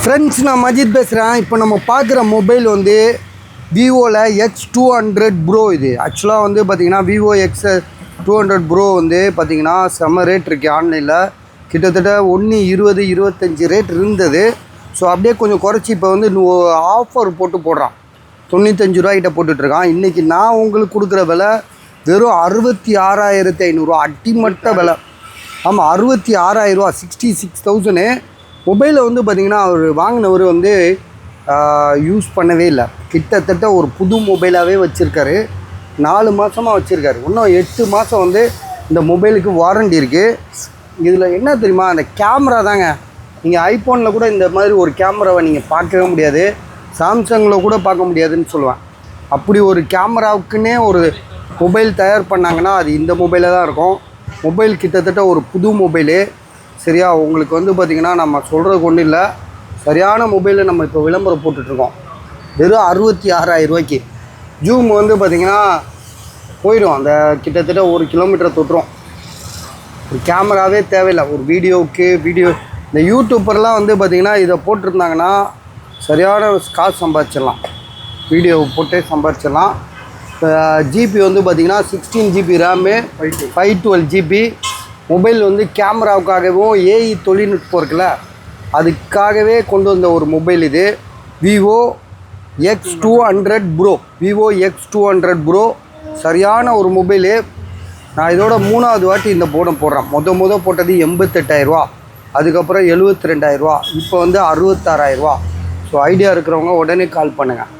Friends, நான் மஜித் பேசுகிறேன். இப்போ நம்ம பார்க்குற மொபைல் வந்து விவோவில் X200 ப்ரோ. இது ஆக்சுவலாக வந்து பார்த்திங்கன்னா விவோ X200 ப்ரோ வந்து பார்த்திங்கன்னா செம்ம ரேட் இருக்குது ஆன்லைனில். கிட்டத்தட்ட 1.20-25 ரேட் இருந்தது. ஸோ அப்படியே கொஞ்சம் குறைச்சி இப்போ வந்து ஆஃபர் போடுறான். 95 ரூபாய்கிட்ட போட்டுட்ருக்கான். இன்றைக்கி நான் உங்களுக்கு கொடுக்குற விலை வெறும் 66,500 அடிமட்ட விலை. ஆமாம், 66,000, 66,000. மொபைலை வந்து பார்த்திங்கன்னா அவர் வாங்கினவர் வந்து யூஸ் பண்ணவே இல்லை. கிட்டத்தட்ட ஒரு புது மொபைலாகவே வச்சுருக்காரு. 4 மாதமாக வச்சுருக்காரு. இன்னும் 8 மாதம் வந்து இந்த மொபைலுக்கு வாரண்டி இருக்குது. இதில் என்ன தெரியுமா, அந்த கேமரா தாங்க. நீங்கள் ஐஃபோனில் கூட இந்த மாதிரி ஒரு கேமராவை நீங்கள் பார்க்கவே முடியாது, சாம்சங்கில் கூட பார்க்க முடியாதுன்னு சொல்லுவேன். அப்படி ஒரு கேமராவுக்குன்னே ஒரு மொபைல் தயார் பண்ணாங்கன்னா அது இந்த மொபைலில் தான் இருக்கும். மொபைல் கிட்டத்தட்ட ஒரு புது மொபைலு. சரியா, உங்களுக்கு வந்து பார்த்திங்கன்னா நம்ம சொல்கிறதுக்கு ஒன்றும் இல்லை, சரியான மொபைலில் நம்ம இப்போ விளம்பரம் போட்டுட்ருக்கோம். வெறும் 66,000 ரூபாய்க்கு. ஜூம் வந்து பார்த்திங்கன்னா போயிடும், அந்த கிட்டத்தட்ட 1 கிலோமீட்டர் தொட்டுரும். ஒரு கேமராவே தேவையில்லை. ஒரு வீடியோ இந்த யூடியூப்பர்லாம் வந்து பார்த்திங்கன்னா இதை போட்டிருந்தாங்கன்னா சரியான காசு சம்பாதிச்சிடலாம். வீடியோ போட்டே சம்பாதிச்சிடலாம். ஜிபி வந்து பார்த்திங்கன்னா 16 GB ரேமு, 512 GB. மொபைல் வந்து கேமராவுக்காகவும் ஏஐ தொழில்நுட்பம் இருக்குல்ல, அதுக்காகவே கொண்டு வந்த ஒரு மொபைல் இது. Vivo X200 bro. Vivo X200 bro சரியான ஒரு மொபைலு. நான் இதோட 3வது வாட்டி இந்த போடுறேன். முத போட்டது 88,000 ரூபா, அதுக்கப்புறம் 72,000 ரூபா, இப்போ வந்து 66,000 ரூபா. ஸோ ஐடியா இருக்கிறவங்க உடனே கால் பண்ணுங்கள்.